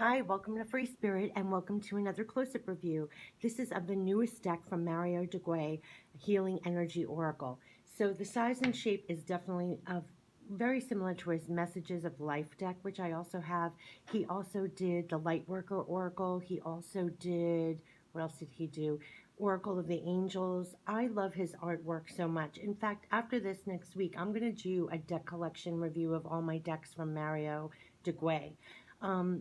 Hi, welcome to Free Spirit and welcome to another close-up review. This is of the newest deck from Mario Duguay, Healing Energy Oracle. So the size and shape is definitely very similar to his Messages of Life deck, which I also have. He also did the Lightworker Oracle. He also did, what else did he do? Oracle of the Angels. I love his artwork so much. In fact, after this next week, I'm going to do a deck collection review of all my decks from Mario Duguay.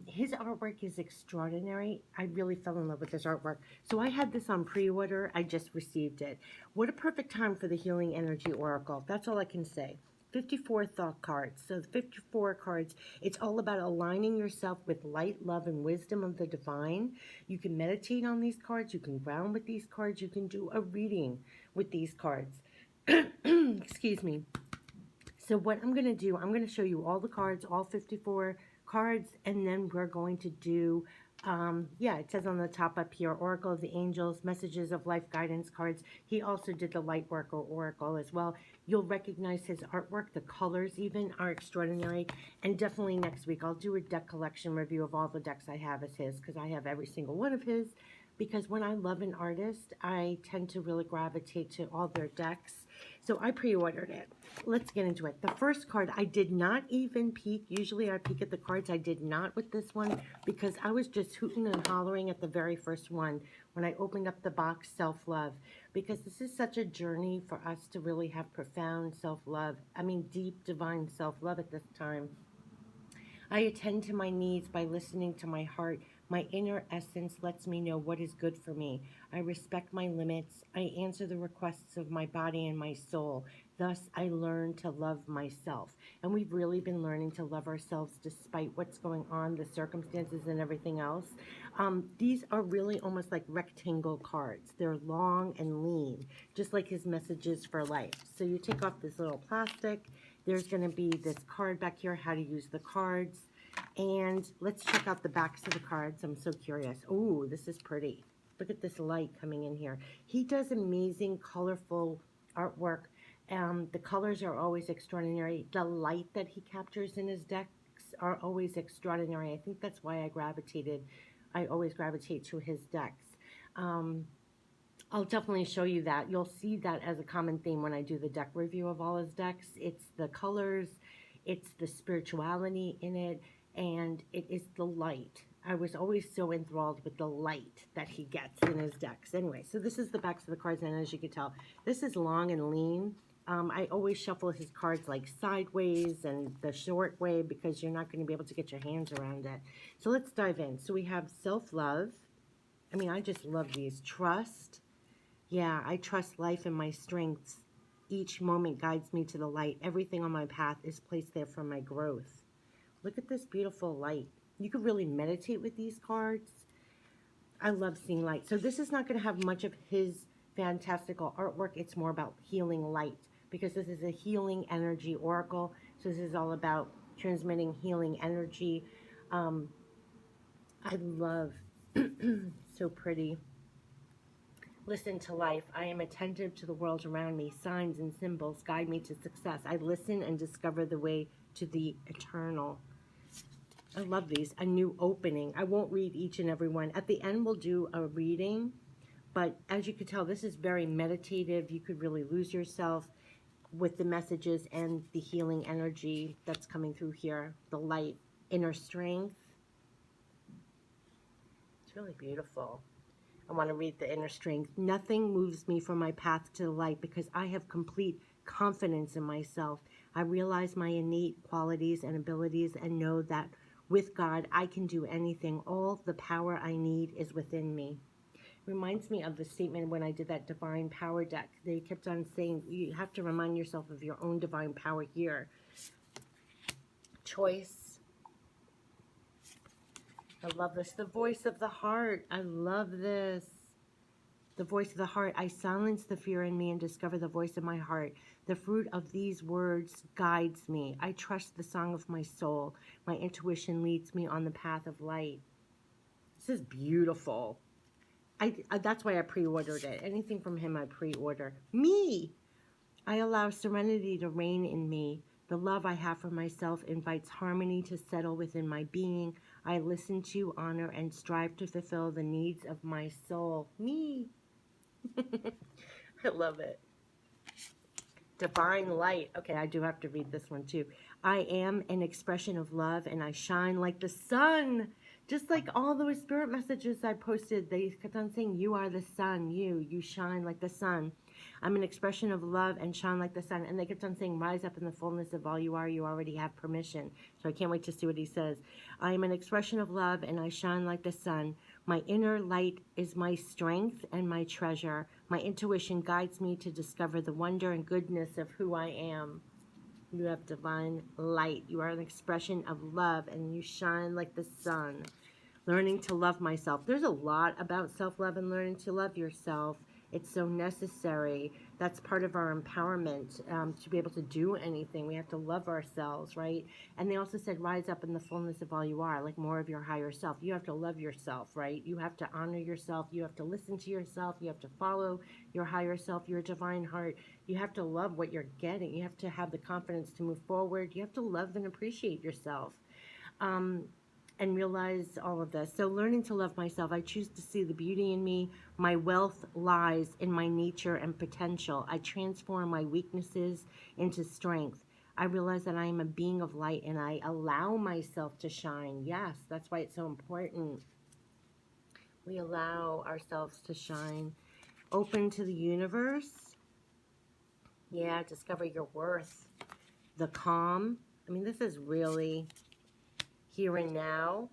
His artwork is extraordinary. I really fell in love with his artwork. So I had this on pre-order. I just received it. What a perfect time for the Healing Energy Oracle. That's all I can say. 54 thought cards. So the 54 cards, it's all about aligning yourself with light, love, and wisdom of the divine. You can meditate on these cards. You can ground with these cards. You can do a reading with these cards. Excuse me. So what I'm going to do, I'm going to show you all the cards, all 54 cards, and then we're going to do, it says on the top up here, Oracle of the Angels, Messages of Life Guidance cards. He also did the Lightworker Oracle as well. You'll recognize his artwork. The colors even are extraordinary. And definitely next week, I'll do a deck collection review of all the decks I have as his, because I have every single one of his. Because when I love an artist, I tend to really gravitate to all their decks. So I pre-ordered it. Let's get into it. The first card, I did not even peek. Usually I peek at the cards. I did not with this one because I was just hooting and hollering at the very first one when I opened up the box, Self-Love. Because this is such a journey for us to really have profound self-love. I mean, deep, divine self-love at this time. I attend to my needs by listening to my heart. My inner essence lets me know what is good for me. I respect my limits. I answer the requests of my body and my soul. Thus, I learn to love myself. And we've really been learning to love ourselves despite what's going on, the circumstances and everything else. These are really almost like rectangle cards. They're long and lean, just like his Messages for Life. So you take off this little plastic. There's going to be this card back here, how to use the cards. And let's check out the backs of the cards. I'm so curious. Oh, this is pretty. Look at this light coming in here. He does amazing, colorful artwork. The colors are always extraordinary. The light that he captures in his decks are always extraordinary. I think that's why I always gravitate to his decks. I'll definitely show you that. You'll see that as a common theme when I do the deck review of all his decks. It's the colors, it's the spirituality in it, and it is the light. I was always so enthralled with the light that he gets in his decks. Anyway, so this is the backs of the cards, and as you can tell, this is long and lean. I always shuffle his cards like sideways and the short way because you're not going to be able to get your hands around it. So let's dive in. So we have self-love. I mean, I just love these. Trust. Yeah, I trust life and my strengths. Each moment guides me to the light. Everything on my path is placed there for my growth. Look at this beautiful light. You could really meditate with these cards. I love seeing light. So this is not going to have much of his fantastical artwork. It's more about healing light because this is a healing energy oracle. So this is all about transmitting healing energy. I love, so pretty. Listen to life. I am attentive to the world around me. Signs and symbols guide me to success. I listen and discover the way to the eternal. I love these. A new opening. I won't read each and every one. At the end, we'll do a reading. But as you can tell, this is very meditative. You could really lose yourself with the messages and the healing energy that's coming through here. The light, inner strength. It's really beautiful. I want to read the inner strength. Nothing moves me from my path to the light because I have complete confidence in myself. I realize my innate qualities and abilities and know that with God, I can do anything. All the power I need is within me. Reminds me of the statement when I did that divine power deck. They kept on saying, you have to remind yourself of your own divine power here. Choice. I love this. The voice of the heart. I love this. The voice of the heart. I silence the fear in me and discover the voice of my heart. The fruit of these words guides me. I trust the song of my soul. My intuition leads me on the path of light. This is beautiful. That's why I pre-ordered it. Anything from him I pre-order. Me! I allow serenity to reign in me. The love I have for myself invites harmony to settle within my being. I listen to, honor, and strive to fulfill the needs of my soul. Me. I love it. Divine light. Okay, I do have to read this one too. I am an expression of love and I shine like the sun. Just like all those spirit messages I posted, they kept on saying, you are the sun, you shine like the sun. I'm an expression of love and shine like the sun. And they kept on saying, rise up in the fullness of all you are. You already have permission. So I can't wait to see what he says. I am an expression of love and I shine like the sun. My inner light is my strength and my treasure. My intuition guides me to discover the wonder and goodness of who I am. You have divine light. You are an expression of love and you shine like the sun. Learning to love myself. There's a lot about self-love and learning to love yourself. It's so necessary. That's part of our empowerment to be able to do anything. We have to love ourselves, right? And they also said, rise up in the fullness of all you are, like more of your higher self. You have to love yourself, right? You have to honor yourself. You have to listen to yourself. You have to follow your higher self, your divine heart. You have to love what you're getting. You have to have the confidence to move forward. You have to love and appreciate yourself. And realize all of this. So learning to love myself, I choose to see the beauty in me. My wealth lies in my nature and potential. I transform my weaknesses into strength. I realize that I am a being of light and I allow myself to shine. Yes, that's why it's so important. We allow ourselves to shine. Open to the universe. Yeah, discover your worth. The calm. I mean, this is really here and now.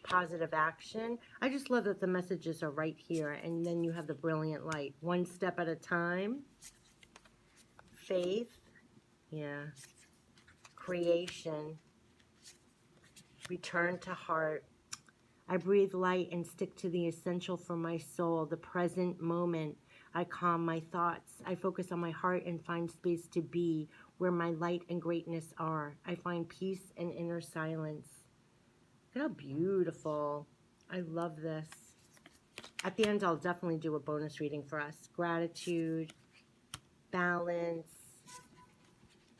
Positive action. I just love that the messages are right here. And then you have the brilliant light. One step at a time. Faith. Yeah. Creation. Return to heart. I breathe light and stick to the essential for my soul, the present moment. I calm my thoughts. I focus on my heart and find space to be where my light and greatness are. I find peace and inner silence. Look how beautiful. I love this. At the end, I'll definitely do a bonus reading for us. Gratitude, balance,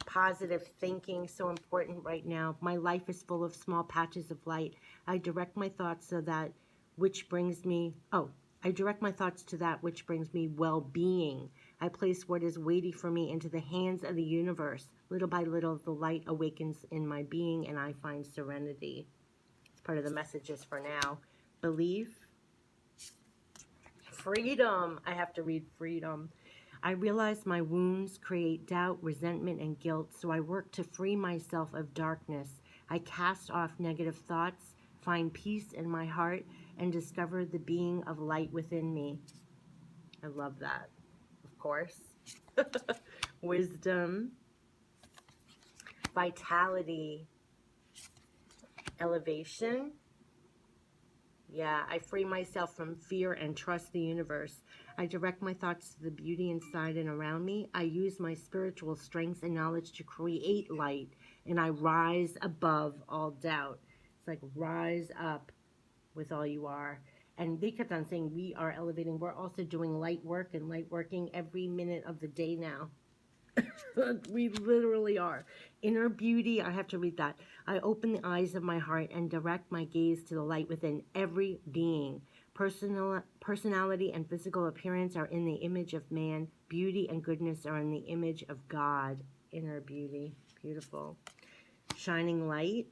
positive thinking, so important right now. My life is full of small patches of light. I direct my thoughts to that which brings me well-being. I place what is weighty for me into the hands of the universe. Little by little, the light awakens in my being and I find serenity. It's part of the messages for now. Belief. Freedom. I have to read freedom. I realize my wounds create doubt, resentment, and guilt, so I work to free myself of darkness. I cast off negative thoughts, find peace in my heart, and discover the being of light within me. I love that, of course. Wisdom, vitality, elevation. Yeah, I free myself from fear and trust the universe. I direct my thoughts to the beauty inside and around me. I use my spiritual strengths and knowledge to create light, and I rise above all doubt. It's like rise up with all you are. And they kept on saying we are elevating. We're also doing light work and light working every minute of the day now. We literally are. Inner beauty, I have to read that. I open the eyes of my heart and direct my gaze to the light within every being. Personality and physical appearance are in the image of man. Beauty and goodness are in the image of God. Inner beauty, beautiful. Shining light.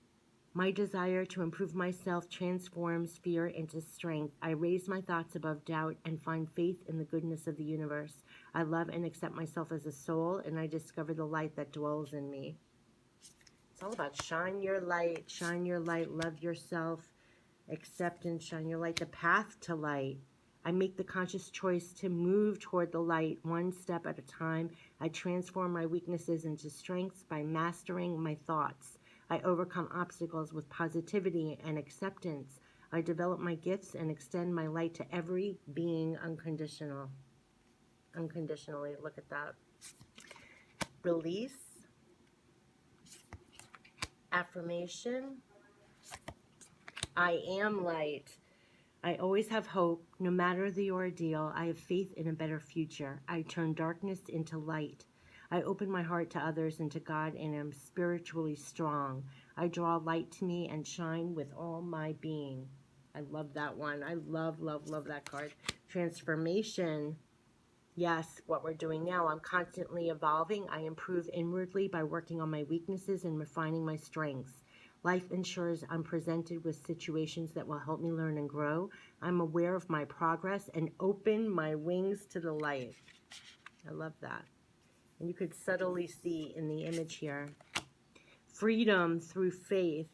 My desire to improve myself transforms fear into strength. I raise my thoughts above doubt and find faith in the goodness of the universe. I love and accept myself as a soul, and I discover the light that dwells in me. It's all about shine your light, love yourself, accept and shine your light, the path to light. I make the conscious choice to move toward the light one step at a time. I transform my weaknesses into strengths by mastering my thoughts. I overcome obstacles with positivity and acceptance. I develop my gifts and extend my light to every being unconditionally. Look at that. Release. Affirmation. I am light. I always have hope. No matter the ordeal, I have faith in a better future. I turn darkness into light. I open my heart to others and to God and am spiritually strong. I draw light to me and shine with all my being. I love that one. I love, love, love that card. Transformation. Yes, what we're doing now. I'm constantly evolving. I improve inwardly by working on my weaknesses and refining my strengths. Life ensures I'm presented with situations that will help me learn and grow. I'm aware of my progress and open my wings to the light. I love that. And you could subtly see in the image here. Freedom through faith.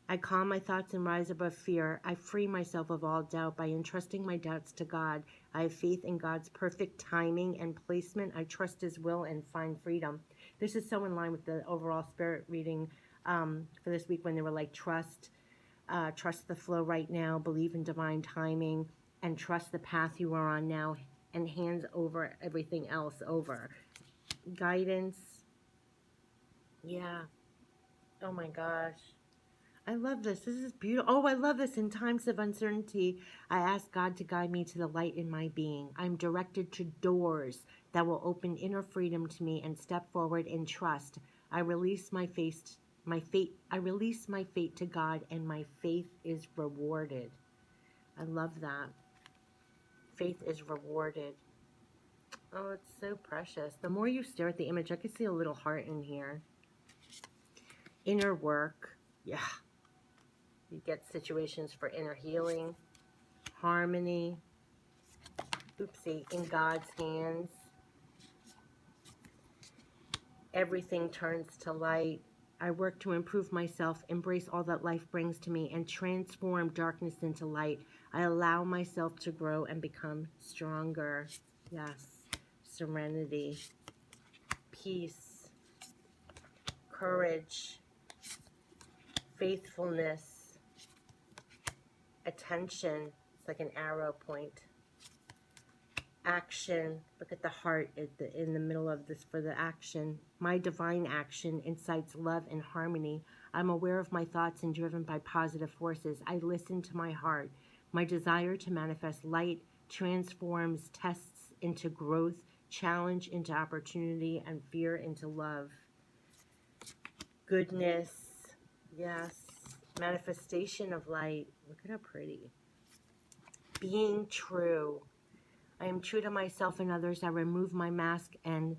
I calm my thoughts and rise above fear. I free myself of all doubt by entrusting my doubts to God. I have faith in God's perfect timing and placement. I trust His will and find freedom. This is so in line with the overall spirit reading for this week when they were like, trust the flow right now, believe in divine timing, and trust the path you are on now, and hands over everything else over. Guidance. Yeah. Oh my gosh. I love this. This is beautiful. Oh, I love this. In times of uncertainty, I ask God to guide me to the light in my being. I'm directed to doors that will open inner freedom to me and step forward in trust. I release my fate to God, and my faith is rewarded. I love that. Faith is rewarded. Oh, it's so precious. The more you stare at the image, I can see a little heart in here. Inner work. Yeah. You get situations for inner healing, harmony, oopsie, in God's hands. Everything turns to light. I work to improve myself, embrace all that life brings to me, and transform darkness into light. I allow myself to grow and become stronger. Yes. Serenity, peace, courage, faithfulness, attention. It's like an arrow point. Action. Look at the heart in the middle of this for the action. My divine action incites love and harmony. I'm aware of my thoughts and driven by positive forces. I listen to my heart. My desire to manifest light transforms tests into growth, challenge into opportunity, and fear into love. Goodness. Yes. Manifestation of light. Look at how pretty. Being true. I am true to myself and others. I remove my mask and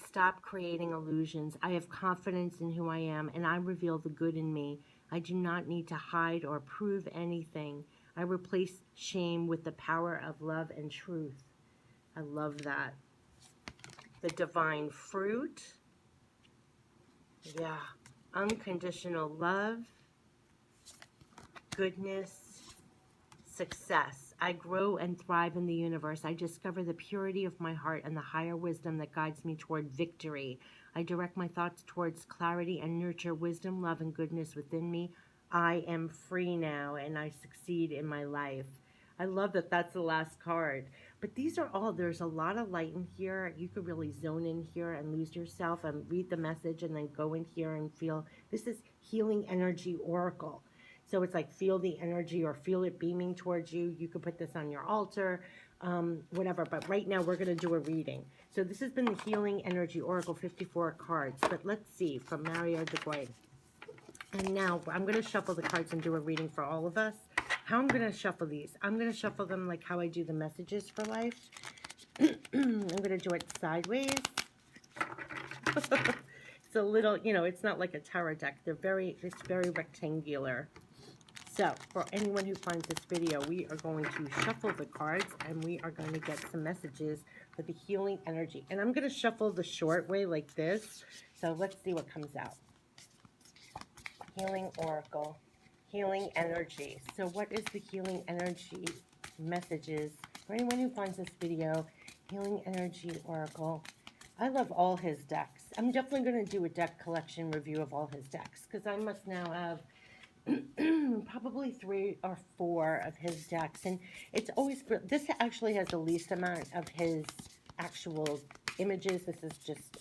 stop creating illusions. I have confidence in who I am, and I reveal the good in me. I do not need to hide or prove anything. I replace shame with the power of love and truth. I love that. The divine fruit. Yeah. Unconditional love. Goodness. Success. I grow and thrive in the universe. I discover the purity of my heart and the higher wisdom that guides me toward victory. I direct my thoughts towards clarity and nurture wisdom, love, and goodness within me. I am free now, and I succeed in my life. I love that that's the last card. But these are all, there's a lot of light in here. You could really zone in here and lose yourself and read the message and then go in here and feel. This is Healing Energy Oracle. So it's like feel the energy or feel it beaming towards you. You could put this on your altar, whatever. But right now we're going to do a reading. So this has been the Healing Energy Oracle, 54 cards. But let's see, from Mario Duguay. And now I'm going to shuffle the cards and do a reading for all of us. How I'm going to shuffle these? I'm going to shuffle them like how I do the messages for life. I'm going to do it sideways. It's a little, you know, it's not like a tarot deck. It's very rectangular. So, for anyone who finds this video, we are going to shuffle the cards, and we are going to get some messages for the healing energy. And I'm going to shuffle the short way like this. So, let's see what comes out. Healing Oracle. Healing Energy. So, what is the healing energy messages for anyone who finds this video? Healing Energy Oracle. I love all his decks. I'm definitely going to do a deck collection review of all his decks, because I must now have probably 3 or 4 of his decks, and it's always, this actually has the least amount of his actual images. This is just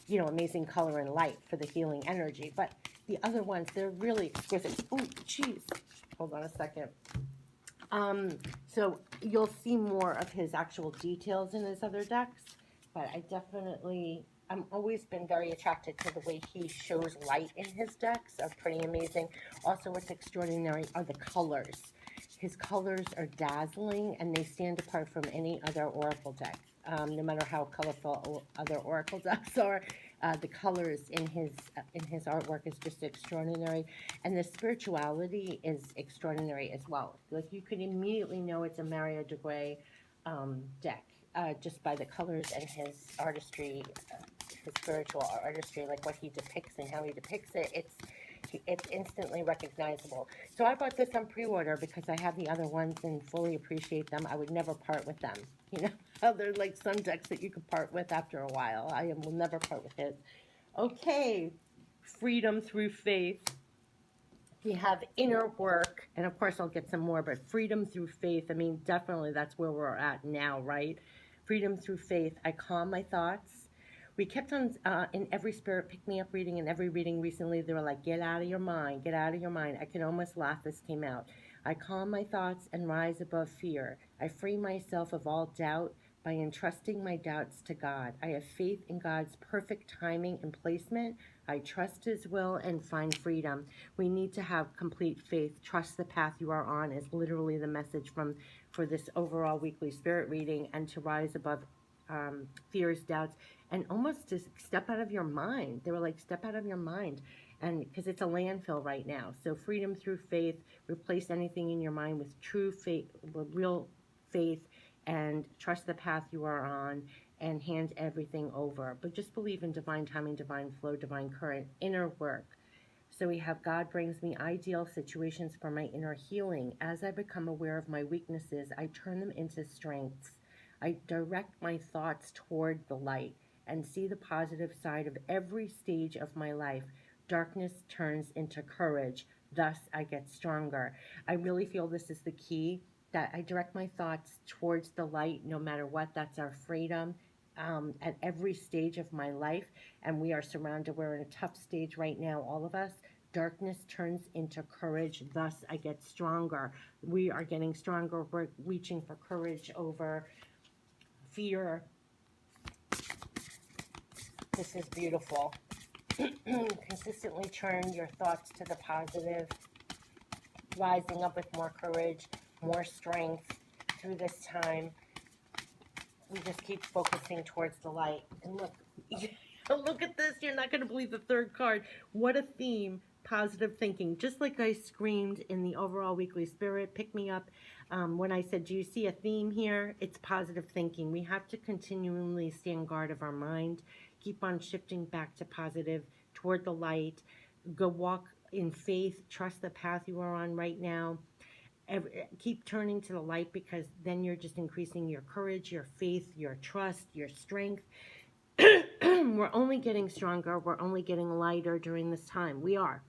you know, amazing color and light for the healing energy, but the other ones, they're really exquisite. Oh geez, hold on a second. So you'll see more of his actual details in his other decks, but I definitely I'm always been very attracted to the way he shows light in his decks. Are pretty amazing. Also, what's extraordinary are the colors. His colors are dazzling, and they stand apart from any other oracle deck. No matter how colorful other oracle decks are, the colors in his artwork is just extraordinary, and the spirituality is extraordinary as well. Like you could immediately know it's a Mario Duguay deck just by the colors and his artistry, his spiritual artistry, like what he depicts and how he depicts it. It's instantly recognizable. So I bought this on pre-order because I have the other ones and fully appreciate them. I would never part with them. You know, they're like some decks that you could part with after a while. Will never part with his. Okay, freedom through faith. We have inner work, and of course I'll get some more, but freedom through faith, I mean, definitely that's where we're at now, right? Freedom through faith. I calm my thoughts. We kept on, in every Spirit Pick Me Up reading, and every reading recently, they were like, get out of your mind, get out of your mind. I can almost laugh this came out. I calm my thoughts and rise above fear. I free myself of all doubt by entrusting my doubts to God. I have faith in God's perfect timing and placement. I trust His will and find freedom. We need to have complete faith. Trust the path you are on is literally the message for this overall weekly spirit reading, and to rise above fears, doubts, and almost to step out of your mind. They were like, step out of your mind. And because it's a landfill right now. So freedom through faith, replace anything in your mind with true faith, with real faith, and trust the path you are on, and hand everything over. But just believe in divine timing, divine flow, divine current, inner work. So we have God brings me ideal situations for my inner healing. As I become aware of my weaknesses, I turn them into strengths. I direct my thoughts toward the light and see the positive side of every stage of my life. Darkness turns into courage. Thus, I get stronger. I really feel this is the key, that I direct my thoughts towards the light no matter what. That's our freedom at every stage of my life. And we are surrounded. We're in a tough stage right now, all of us. Darkness turns into courage. Thus, I get stronger. We are getting stronger. We're reaching for courage over fear. This is beautiful. Consistently turn your thoughts to the positive, rising up with more courage, more strength through this time. We just keep focusing towards the light. And look, look at this. You're not going to believe the third card. What a theme. Positive thinking. Just like I screamed in the overall weekly spirit, pick me up. When I said, do you see a theme here? It's positive thinking. We have to continually stand guard of our mind. Keep on shifting back to positive, toward the light. Go walk in faith. Trust the path you are on right now. Keep turning to the light, because then you're just increasing your courage, your faith, your trust, your strength. We're only getting stronger. We're only getting lighter during this time. We are,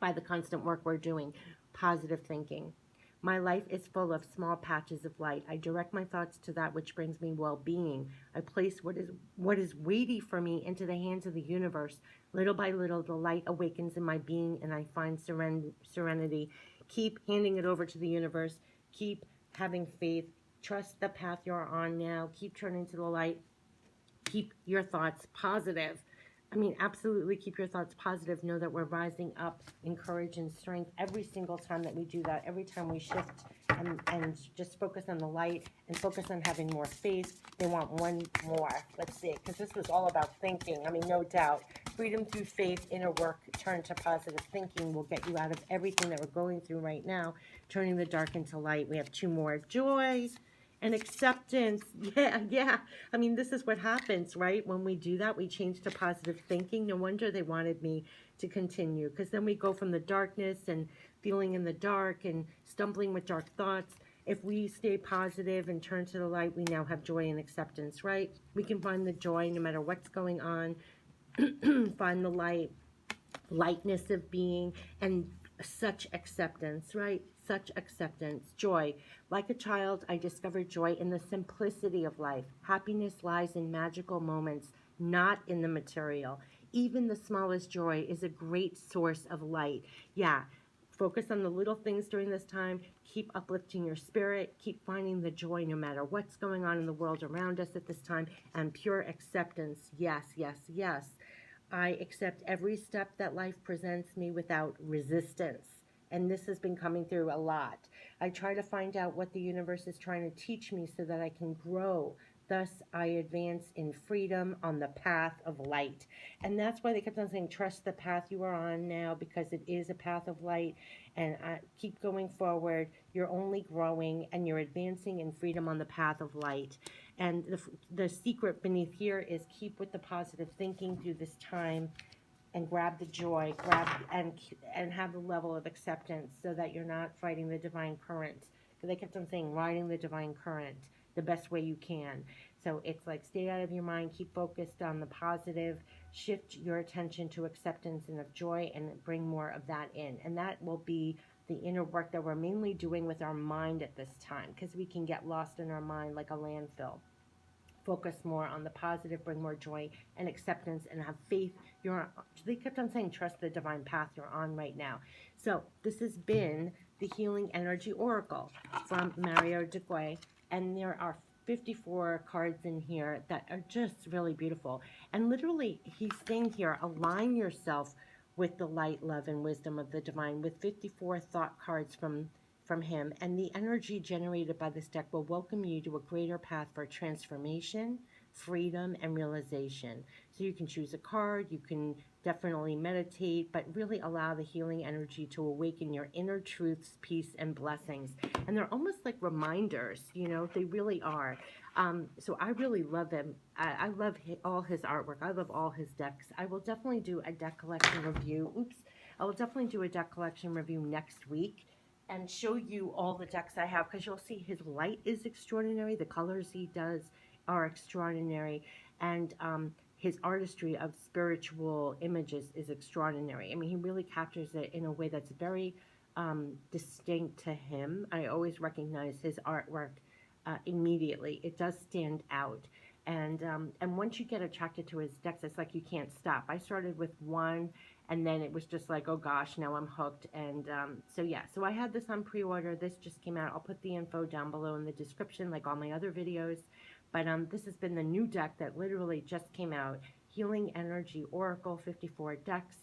by the constant work we're doing. Positive thinking. My life is full of small patches of light. I direct my thoughts to that which brings me well-being. I place what is weighty for me into the hands of the universe. Little by little, the light awakens in my being, and I find serenity. Keep handing it over to the universe. Keep having faith. Trust the path you're on now. Keep turning to the light. Keep your thoughts positive. I mean, absolutely keep your thoughts positive. Know that we're rising up in courage and strength every single time that we do that. Every time we shift and just focus on the light and focus on having more faith. They want one more. Let's see, because this was all about thinking. I mean, no doubt. Freedom through faith, inner work, turn to positive thinking will get you out of everything that we're going through right now, turning the dark into light. We have two more. Joy and acceptance. Yeah. I mean, this is what happens, right? When we do that, we change to positive thinking. No wonder they wanted me to continue, because then we go from the darkness and feeling in the dark and stumbling with dark thoughts. If we stay positive and turn to the light, we now have joy and acceptance, right? We can find the joy no matter what's going on. Find the light, lightness of being, and such acceptance, right? Such acceptance, joy. Like a child, I discovered joy in the simplicity of life. Happiness lies in magical moments, not in the material. Even the smallest joy is a great source of light. Yeah, Focus on the little things during this time. Keep uplifting your spirit. Keep finding the joy no matter what's going on in the world around us at this time. And pure acceptance. Yes, yes, yes. I accept every step that life presents me without resistance. And this has been coming through a lot. I try to find out what the universe is trying to teach me so that I can grow. Thus, I advance in freedom on the path of light. And that's why they kept on saying, trust the path you are on now, because it is a path of light. And keep going forward. You're only growing and you're advancing in freedom on the path of light. And the secret beneath here is keep with the positive thinking through this time, and grab the joy, and have a level of acceptance so that you're not fighting the divine current. Because they kept on saying riding the divine current the best way you can. So it's like stay out of your mind, keep focused on the positive, shift your attention to acceptance and of joy, and bring more of that in. And that will be the inner work that we're mainly doing with our mind at this time, because we can get lost in our mind like a landfill. Focus more on the positive, bring more joy and acceptance, and have faith. They kept on saying, trust the divine path you're on right now. So this has been the Healing Energy Oracle from Mario Duguay, and there are 54 cards in here that are just really beautiful. And literally, he's saying here, align yourself with the light, love, and wisdom of the divine, with 54 thought cards from him, and the energy generated by this deck will welcome you to a greater path for transformation, freedom, and realization. So you can choose a card, you can definitely meditate, but really allow the healing energy to awaken your inner truths, peace, and blessings. And they're almost like reminders, they really are. So I really love him. I love all his artwork. I love all his decks. I will definitely do a deck collection review. I will definitely do a deck collection review next week and show you all the decks I have, because you'll see his light is extraordinary. The colors he does are extraordinary. And his artistry of spiritual images is extraordinary. I mean, he really captures it in a way that's very distinct to him. I always recognize his artwork immediately. It does stand out. And once you get attracted to his decks, it's like you can't stop. I started with one, and then it was just like, oh gosh, now I'm hooked. And so I had this on pre-order. This just came out. I'll put the info down below in the description, like all my other videos. But this has been the new deck that literally just came out. Healing Energy Oracle, 54 decks,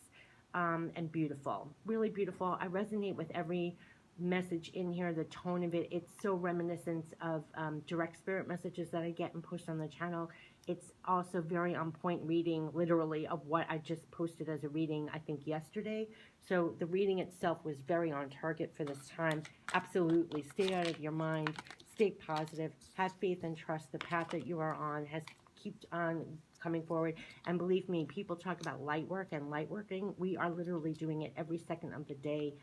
and beautiful. Really beautiful. I resonate with every message in here, the tone of it. It's so reminiscent of direct spirit messages that I get and post on the channel. It's also very on point reading, literally, of what I just posted as a reading, I think, yesterday. So the reading itself was very on target for this time. Absolutely. Stay out of your mind. Stay positive. Have faith and trust. The path that you are on has kept on coming forward. And believe me, people talk about light work and light working. We are literally doing it every second of the day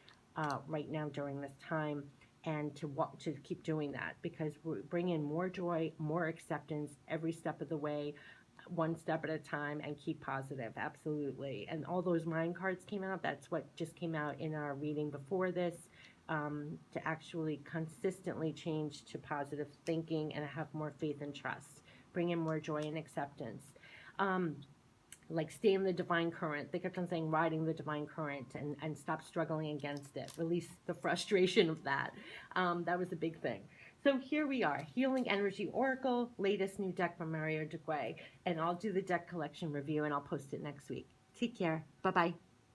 right now during this time. And to keep doing that, because we bring in more joy, more acceptance every step of the way, one step at a time, and keep positive. Absolutely. And all those mind cards came out. That's what just came out in our reading before this, to actually consistently change to positive thinking and have more faith and trust. Bring in more joy and acceptance. Like stay in the divine current. They kept on saying riding the divine current, and stop struggling against it. Release the frustration of that. That was a big thing. So here we are, Healing Energy Oracle, latest new deck from Mario Duguay. And I'll do the deck collection review and I'll post it next week. Take care. Bye-bye.